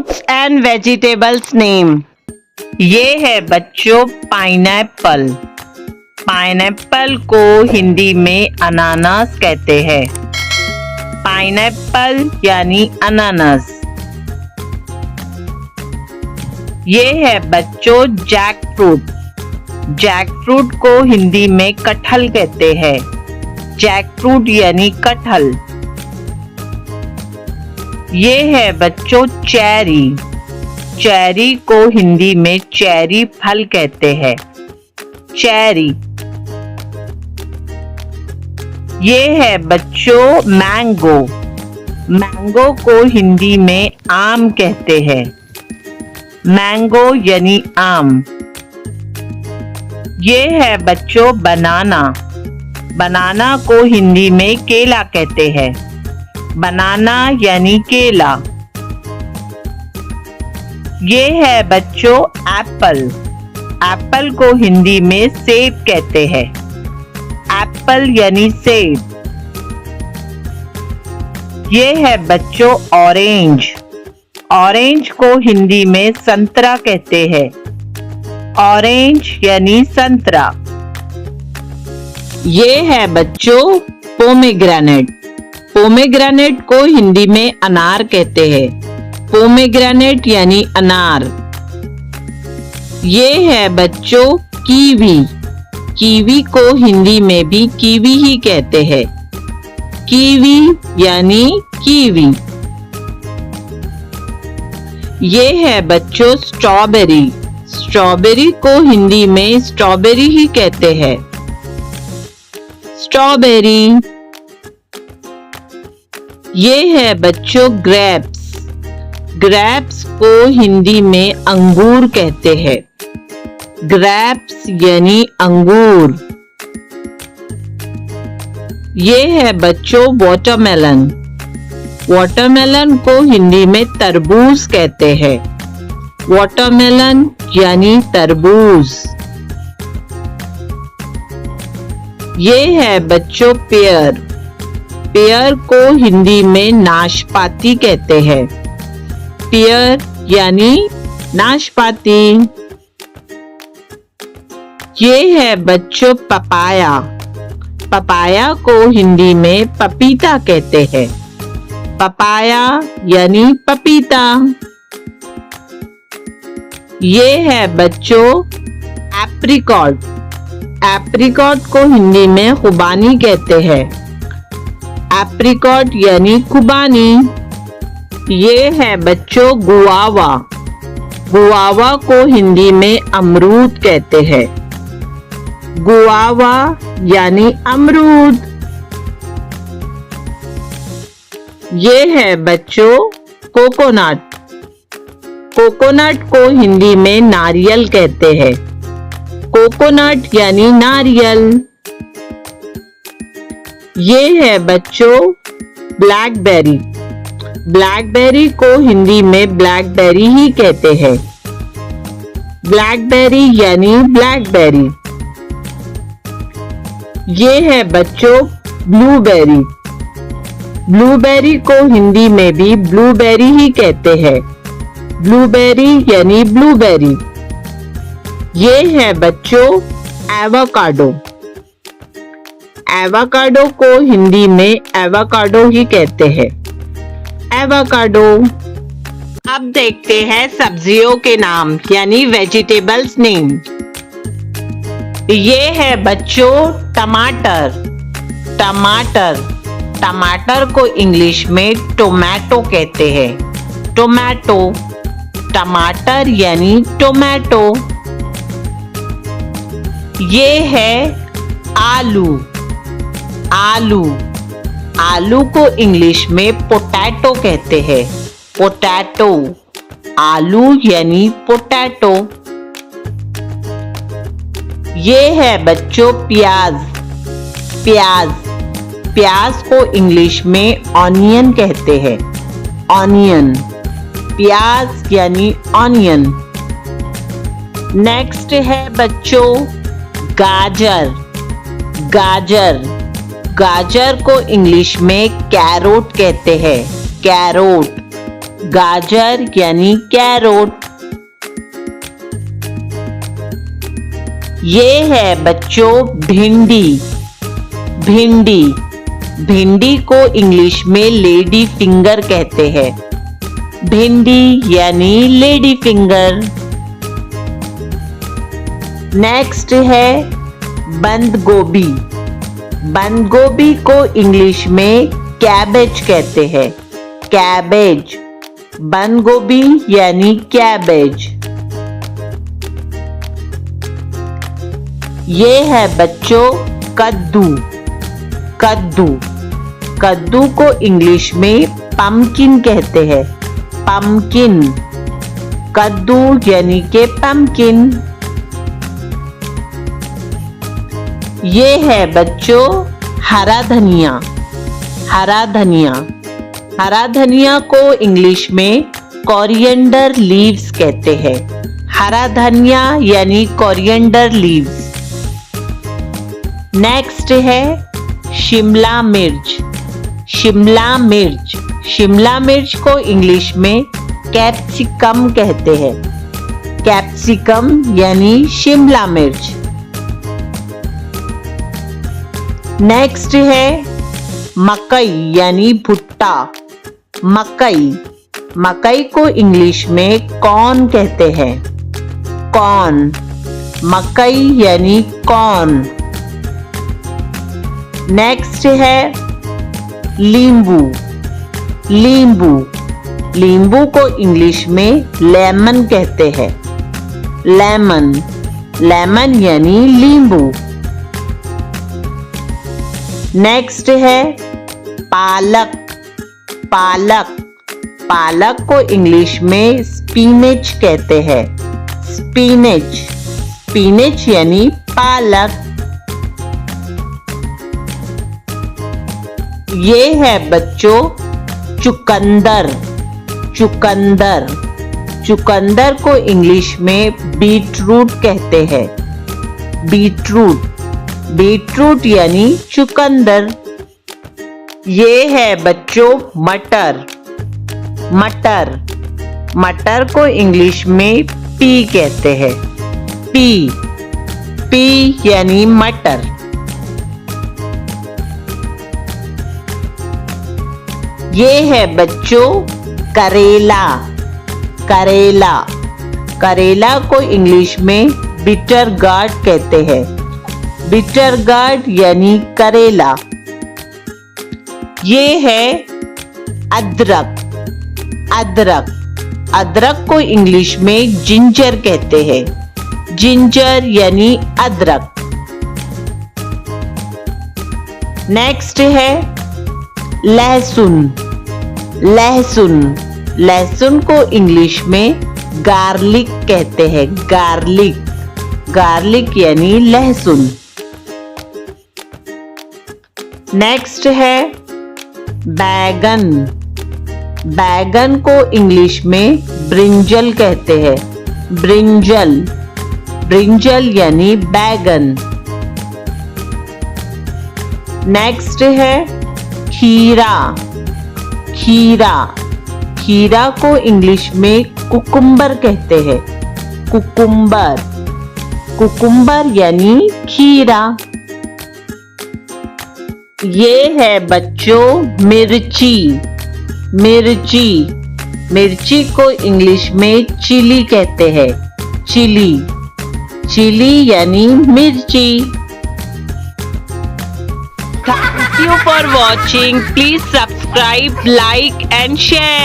Fruits and vegetables name. ये है बच्चों पाइनएप्पल। पाइनएप्पल को हिंदी में अनानास कहते हैं। पाइनएप्पल यानी अनानास। ये है बच्चों जैक फ्रूट। जैक फ्रूट को हिंदी में कटहल कहते हैं। जैक फ्रूट यानी कटहल। ये है बच्चों चेरी। चेरी को हिंदी में चेरी फल कहते हैं। चेरी। ये है बच्चों मैंगो। मैंगो को हिंदी में आम कहते हैं। मैंगो यानी आम। ये है बच्चों बनाना। बनाना को हिंदी में केला कहते हैं। बनाना यानी केला। ये है बच्चों एप्पल। एप्पल को हिंदी में सेब कहते हैं। एप्पल यानी सेब। ये है बच्चों ऑरेंज। ऑरेंज को हिंदी में संतरा कहते हैं। ऑरेंज यानी संतरा। ये है बच्चों पोमेग्रेनेट। पोमेग्रेनेट को हिंदी में अनार कहते हैं। पोमेग्रेनेट यानी अनार। ये है बच्चों कीवी। कीवी को हिंदी में भी कीवी ही कहते हैं। कीवी यानी कीवी। ये है बच्चों स्ट्रॉबेरी। स्ट्रॉबेरी को हिंदी में स्ट्रॉबेरी ही कहते हैं। स्ट्रॉबेरी। ये है बच्चों ग्रेप्स। ग्रेप्स को हिंदी में अंगूर कहते हैं। ग्रेप्स यानी अंगूर। ये है बच्चों वाटरमेलन। वाटरमेलन को हिंदी में तरबूज कहते हैं। वाटरमेलन यानी तरबूज। ये है बच्चों पेयर। पेयर को हिंदी में नाशपाती कहते हैं। पेयर यानी नाशपाती। ये है बच्चों पपाया। पपाया को हिंदी में पपीता कहते हैं। पपाया यानी पपीता। ये है बच्चों एप्रिकॉट। एप्रिकॉट को हिंदी में खुबानी कहते हैं। एप्रिकॉट यानी खुबानी। ये है बच्चों गुआवा। गुआवा को हिंदी में अमरूद कहते हैं। गुआवा यानी अमरूद। ये है बच्चों कोकोनट। कोकोनट को हिंदी में नारियल कहते हैं। कोकोनट यानी नारियल। ये है बच्चों ब्लैकबेरी। ब्लैकबेरी को हिंदी में ब्लैकबेरी ही कहते हैं। ब्लैकबेरी यानी ब्लैकबेरी। ये है बच्चों ब्लूबेरी। ब्लूबेरी को हिंदी में भी ब्लूबेरी ही कहते हैं। ब्लूबेरी यानी ब्लूबेरी। ये है बच्चों एवोकाडो। एवोकाडो को हिंदी में एवोकाडो ही कहते हैं। एवोकाडो। अब देखते हैं सब्जियों के नाम यानी वेजिटेबल्स नेम। ये है बच्चों टमाटर। टमाटर। टमाटर को इंग्लिश में टोमेटो कहते हैं। टोमेटो। टमाटर यानी टोमेटो। ये है आलू। आलू। आलू को इंग्लिश में पोटैटो कहते हैं। पोटैटो। आलू यानी पोटैटो। ये है बच्चों प्याज। प्याज। प्याज को इंग्लिश में ऑनियन कहते हैं। ऑनियन। प्याज यानी ऑनियन। नेक्स्ट है बच्चों गाजर। गाजर। गाजर को इंग्लिश में कैरोट कहते हैं। कैरोट। गाजर यानी कैरोट। ये है बच्चों भिंडी। भिंडी, भिंडी को इंग्लिश में लेडी फिंगर कहते हैं। भिंडी यानी लेडी फिंगर। नेक्स्ट है बंद गोभी। बंद गोभी को इंग्लिश में कैबेज कहते हैं। कैबेज, बंद गोभी यानी कैबेज। ये है बच्चों कद्दू। कद्दू, कद्दू को इंग्लिश में पम्पकिन कहते हैं। पम्पकिन, कद्दू यानी के पम्पकिन। ये है बच्चों हरा धनिया। हरा धनिया, हरा धनिया को इंग्लिश में कोरिएंडर लीव्स कहते हैं। हरा धनिया यानी कोरिएंडर लीव्स। नेक्स्ट है शिमला मिर्च। शिमला मिर्च, शिमला मिर्च को इंग्लिश में कैप्सिकम कहते हैं। कैप्सिकम यानी शिमला मिर्च। नेक्स्ट है मकई यानी भुट्टा। मकई, मकई को इंग्लिश में कॉर्न कहते हैं। कॉर्न, मकई यानी कॉर्न। नेक्स्ट है लींबू। लींबू, लींबू को इंग्लिश में लेमन कहते हैं। लेमन, लेमन यानी लींबू। नेक्स्ट है पालक। पालक, पालक को इंग्लिश में स्पिनच कहते हैं। स्पिनच, स्पिनच यानी पालक। ये है बच्चों चुकंदर। चुकंदर, चुकंदर को इंग्लिश में बीटरूट कहते हैं। बीटरूट, बीटरूट यानी चुकंदर। ये है बच्चों मटर। मटर, मटर को इंग्लिश में पी कहते हैं। पी, पी यानी मटर। ये है बच्चों करेला। करेला, करेला को इंग्लिश में बिटर गार्ड कहते हैं। बिटर गार्ड यानी करेला। ये है अदरक। अदरक, अदरक को इंग्लिश में जिंजर कहते हैं। जिंजर यानी अदरक। नेक्स्ट है लहसुन। लहसुन, लहसुन को इंग्लिश में गार्लिक कहते हैं। गार्लिक, गार्लिक यानी लहसुन। नेक्स्ट है बैगन। बैगन को इंग्लिश में ब्रिंजल कहते हैं। ब्रिंजल, ब्रिंजल यानी बैगन। नेक्स्ट है खीरा। खीरा, खीरा को इंग्लिश में कुकुम्बर कहते हैं। कुकुम्बर, कुकुम्बर यानी खीरा। ये है बच्चों मिर्ची। मिर्ची, मिर्ची को इंग्लिश में चिली कहते हैं। चिली, चिली यानी मिर्ची। Thank you for watching. Please subscribe, like and share.